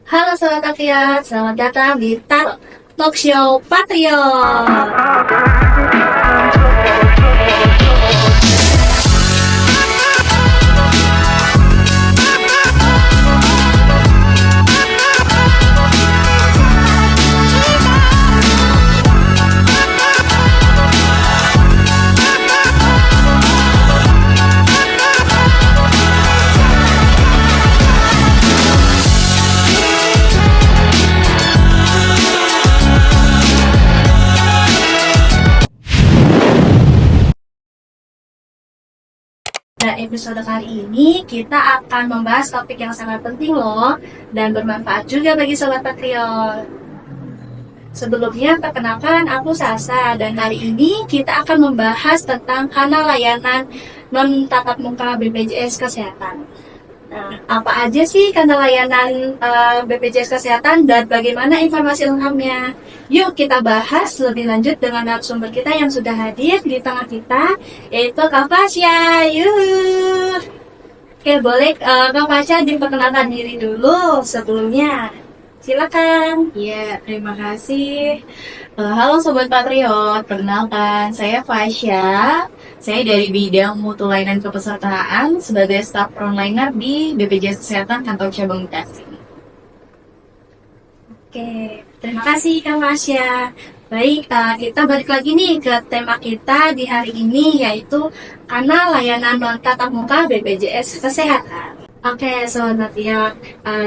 Halo Sobat Patriot, selamat datang di Talk Show Patriot. Pada episode kali ini kita akan membahas topik yang sangat penting loh dan bermanfaat juga bagi Sobat Patriot. Sebelumnya perkenalkan aku Sasa dan hari ini kita akan membahas tentang kanal layanan non tatap muka BPJS Kesehatan. Nah, apa aja sih kanal layanan BPJS Kesehatan dan bagaimana informasi lengkapnya? Yuk kita bahas lebih lanjut dengan narasumber kita yang sudah hadir di tengah kita, yaitu Kak Fasya. Yuk. Oke, boleh Kak Fasya diperkenalkan diri dulu sebelumnya. Silakan. Ya, terima kasih. Halo Sobat Patriot, perkenalkan saya Fasya. Saya dari bidang mutu layanan kepesertaan sebagai staf frontliner di BPJS Kesehatan Kantor Cabang Bekasi. Oke, terima kasih Kak Fasya. Baik, kita balik lagi nih ke tema kita di hari ini, yaitu kanal layanan non tatap muka BPJS Kesehatan. Oke, Sobat Patriot,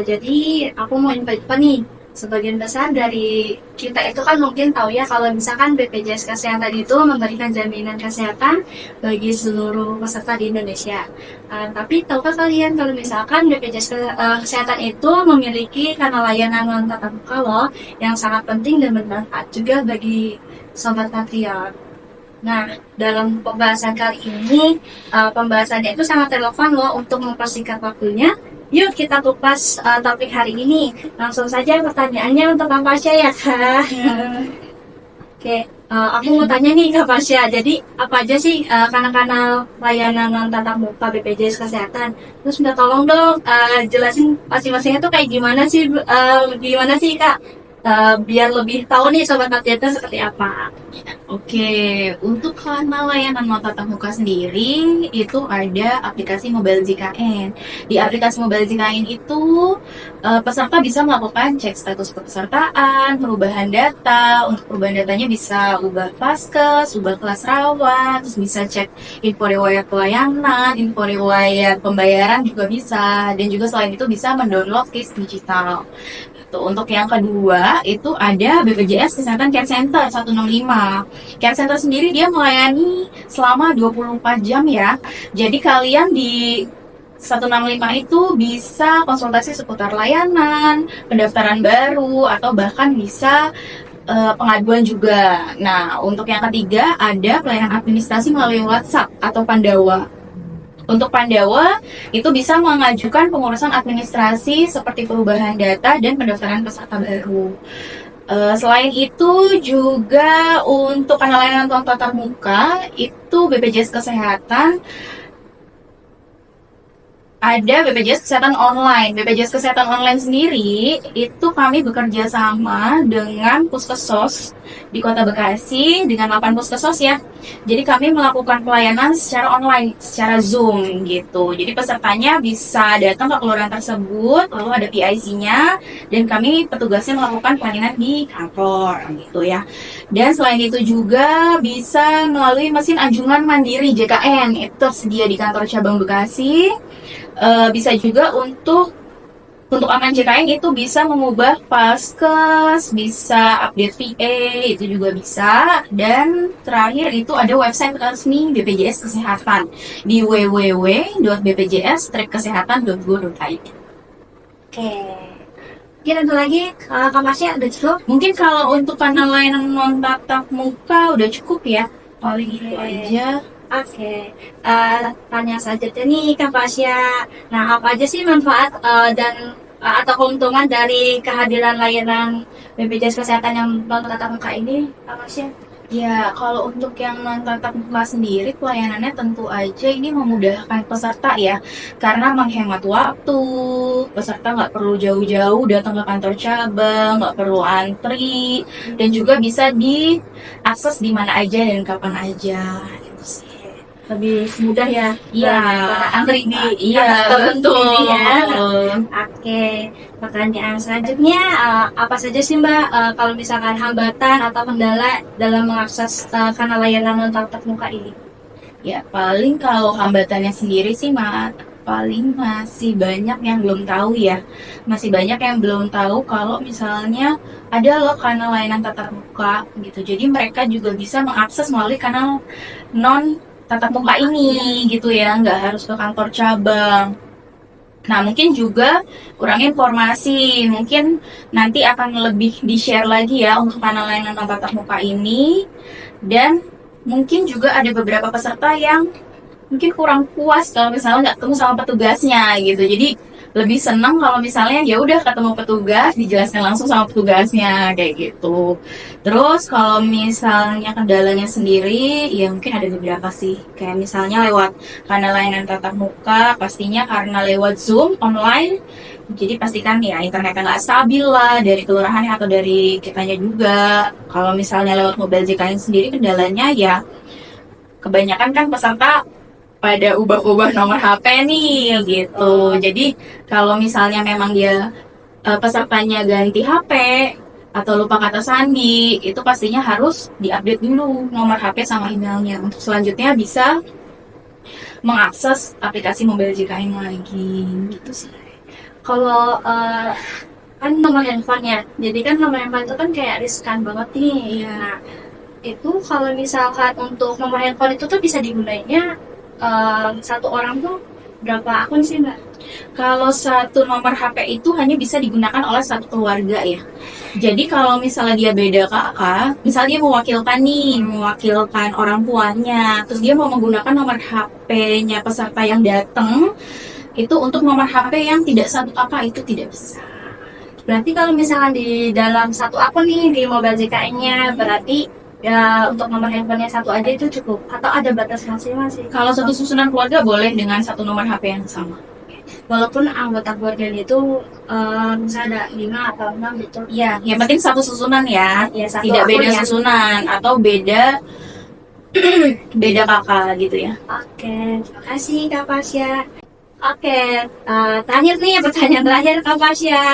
jadi aku mau info nih. Sebagian besar dari kita itu kan mungkin tahu ya kalau misalkan BPJS Kesehatan itu memberikan jaminan kesehatan bagi seluruh peserta di Indonesia. Tapi tahukah kalian kalau misalkan BPJS Kesehatan itu memiliki kanal layanan non tatap muka loh yang sangat penting dan bermanfaat juga bagi Sobat Patriot. Nah, dalam pembahasan kali ini, pembahasannya itu sangat relevan loh untuk mempersingkat waktunya. Yuk kita kupas topik hari ini. Langsung saja pertanyaannya untuk Kak Fasya ya Kak. Oke, aku mau tanya nih Kak Fasya. Jadi apa aja sih kanal-kanal layanan non tatap muka BPJS Kesehatan? Terus minta tolong dong jelasin masing-masingnya tuh kayak gimana sih Kak? Biar lebih tahu nih Sobat Patriotnya seperti apa. Oke, untuk kanal layanan non tatap muka sendiri itu ada aplikasi Mobile JKN. Di aplikasi Mobile JKN itu peserta bisa melakukan cek status kepesertaan, perubahan data. Untuk perubahan datanya bisa ubah vaskes, ubah kelas rawat, terus bisa cek info riwayat pelayanan, info riwayat pembayaran juga bisa. Dan juga selain itu bisa mendownload case digital. Untuk yang kedua itu ada BPJS Kesehatan Care Center 165. Care Center sendiri dia melayani selama 24 jam ya. Jadi kalian di 165 itu bisa konsultasi seputar layanan, pendaftaran baru, atau bahkan bisa pengaduan juga. Nah, untuk yang ketiga ada pelayanan administrasi melalui WhatsApp atau Pandawa. Untuk Pandawa, itu bisa mengajukan pengurusan administrasi seperti perubahan data dan pendaftaran peserta baru. Selain itu juga untuk kanal layanan tatap muka, itu BPJS Kesehatan ada BPJS Kesehatan Online. BPJS Kesehatan Online sendiri itu kami bekerja sama dengan Puskesos di Kota Bekasi dengan 8 Puskesos ya. Jadi kami melakukan pelayanan secara online, secara Zoom gitu. Jadi pesertanya bisa datang ke kelurahan tersebut, lalu ada PIC-nya dan kami petugasnya melakukan pelayanan di kantor gitu ya. Dan selain itu juga bisa melalui mesin anjungan mandiri JKN, itu tersedia di kantor cabang Bekasi. Bisa juga untuk aman JKN itu bisa mengubah vaskes, bisa update VA, itu juga bisa. Dan terakhir itu ada website resmi BPJS Kesehatan di www.bpjs-kesehatan.go.id. Oke. Mungkin ada lagi Kak Fasya ada cukup? Mungkin kalau untuk kanal layanan non tatap muka udah cukup ya. Paling itu aja. Oke, tanya saja nih Kak Fasya. Nah, apa aja sih manfaat dan atau keuntungan dari kehadiran layanan BPJS Kesehatan yang non tatap muka ini, Kak Fasya? Ya, kalau untuk yang non tatap muka sendiri, pelayanannya tentu aja ini memudahkan peserta ya, karena menghemat waktu, peserta nggak perlu jauh-jauh datang ke kantor cabang, nggak perlu antri, dan juga bisa diakses di mana aja dan kapan aja. Gitu sih. Lebih mudah ya Iya, daripada antri di iya, kantor betul. sendiri ya. Betul. Oke, pertanyaan selanjutnya, apa saja sih Mbak kalau misalkan hambatan atau kendala dalam mengakses kanal layanan non tatap muka ini? Ya, paling kalau hambatannya sendiri sih, paling masih banyak yang belum tahu ya. Masih banyak yang belum tahu kalau misalnya ada loh kanal layanan tatap muka gitu. Jadi mereka juga bisa mengakses melalui kanal non tatap muka ini gitu ya, nggak harus ke kantor cabang. Nah, mungkin juga kurang informasi. Mungkin nanti akan lebih di-share lagi ya untuk kanal layanan non tatap muka ini. Dan mungkin juga ada beberapa peserta yang mungkin kurang puas kalau misalnya nggak ketemu sama petugasnya gitu. Jadi lebih senang kalau misalnya ya udah ketemu petugas, dijelaskan langsung sama petugasnya kayak gitu. Terus kalau misalnya kendalanya sendiri, ya mungkin ada beberapa sih. Kayak misalnya lewat kanal layanan tatap muka, pastinya karena lewat Zoom online, jadi pastikan ya internetnya nggak stabil lah dari kelurahannya atau dari kitanya juga. Kalau misalnya lewat Mobile JKN sendiri kendalanya ya kebanyakan kan peserta pada ubah-ubah nomor HP nih gitu. Jadi kalau misalnya memang dia pesertanya ganti HP atau lupa kata sandi, itu pastinya harus diupdate dulu nomor HP sama emailnya untuk selanjutnya bisa mengakses aplikasi Mobile JKN lagi gitu sih. Kalau kan nomor handphonenya, jadi kan nomor handphone itu kan kayak riskan banget nih. Iya. Nah, itu kalau misalkan untuk nomor handphone itu tuh bisa digunainnya satu orang tuh berapa akun sih Mbak? Kalau satu nomor HP itu hanya bisa digunakan oleh satu keluarga ya. Jadi kalau misalnya dia beda kakak, misalnya dia mewakilkan orang tuanya, terus dia mau menggunakan nomor HP-nya peserta yang datang, itu untuk nomor HP yang tidak satu kakak itu tidak bisa. Berarti kalau misalkan di dalam satu akun nih di Mobile JKN-nya, berarti ya untuk nomor handphonenya satu aja itu cukup atau ada batas maksimal sih? Kalau satu susunan keluarga boleh dengan satu nomor HP yang sama. Walaupun anggota keluarganya itu misalnya ada 5 atau 6 gitu. Iya, yang penting satu susunan ya, Ya, satu tidak akun beda ya. susunan atau beda beda kakak gitu ya. Oke, terima kasih Kak Pasya. Oke, terakhir nih pertanyaan terakhir Kak Pasya.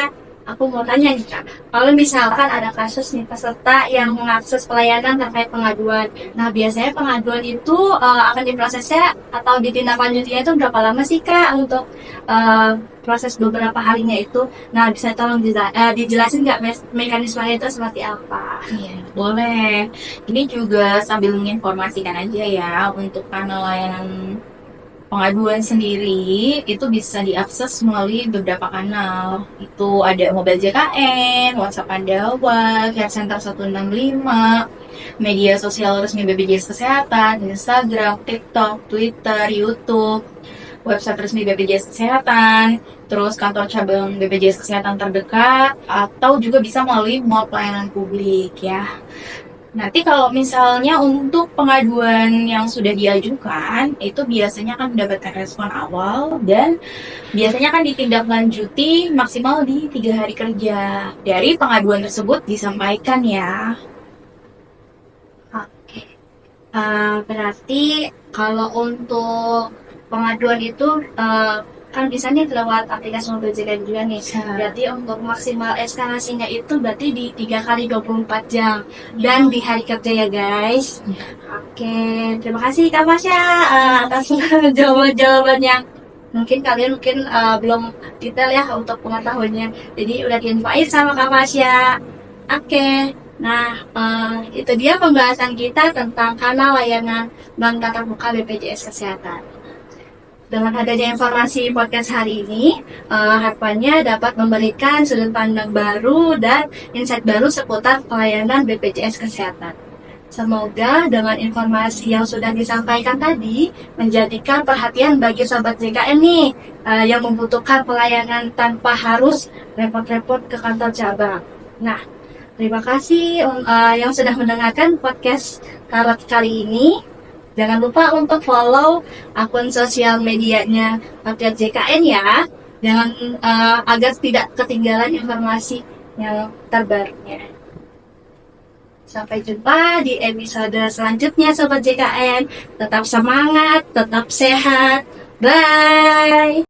Aku mau tanya nih Kak, kalau misalkan ada kasus nih peserta yang mengakses pelayanan terkait pengaduan, nah biasanya pengaduan itu akan diprosesnya atau ditindaklanjutinya itu berapa lama sih Kak untuk proses beberapa harinya itu? Nah bisa tolong dijelasin nggak mekanismenya itu seperti apa? Iya, boleh. Ini juga sambil menginformasikan aja ya untuk kanal layanan pengaduan sendiri itu bisa diakses melalui beberapa kanal. Itu ada Mobile JKN, WhatsApp Pandawa, Care Center 165, media sosial resmi BPJS Kesehatan, Instagram, TikTok, Twitter, YouTube, website resmi BPJS Kesehatan, terus kantor cabang BPJS Kesehatan terdekat, atau juga bisa melalui mall pelayanan publik ya. Nanti kalau misalnya untuk pengaduan yang sudah diajukan, itu biasanya akan mendapatkan respon awal dan biasanya akan ditindaklanjuti maksimal di 3 hari kerja. Dari pengaduan tersebut disampaikan ya. Oke. Berarti kalau untuk pengaduan itu kan bisa nih lewat aplikasi Mobile JKN juga nih. Bisa. Berarti untuk maksimal eskalasinya itu berarti di 3 kali 24 jam dan di hari kerja ya guys. Oke, terima kasih Kak Masya atas jawaban-jawaban yang mungkin kalian belum detail ya untuk pengetahuannya. Jadi udah diinfoin sama Kak Masya. Oke. Nah, itu dia pembahasan kita tentang kanal layanan non tatap muka BPJS Kesehatan. Dengan adanya informasi podcast hari ini, harapannya dapat memberikan sudut pandang baru dan insight baru seputar pelayanan BPJS Kesehatan. Semoga dengan informasi yang sudah disampaikan tadi menjadikan perhatian bagi sobat JKN nih yang membutuhkan pelayanan tanpa harus repot-repot ke kantor cabang. Nah, Terima kasih yang sudah mendengarkan podcast Karot kali ini. Jangan lupa untuk follow akun sosial medianya Update JKN ya. Jangan agar tidak ketinggalan informasi yang terbarunya. Sampai jumpa di episode selanjutnya Sobat JKN. Tetap semangat, tetap sehat. Bye.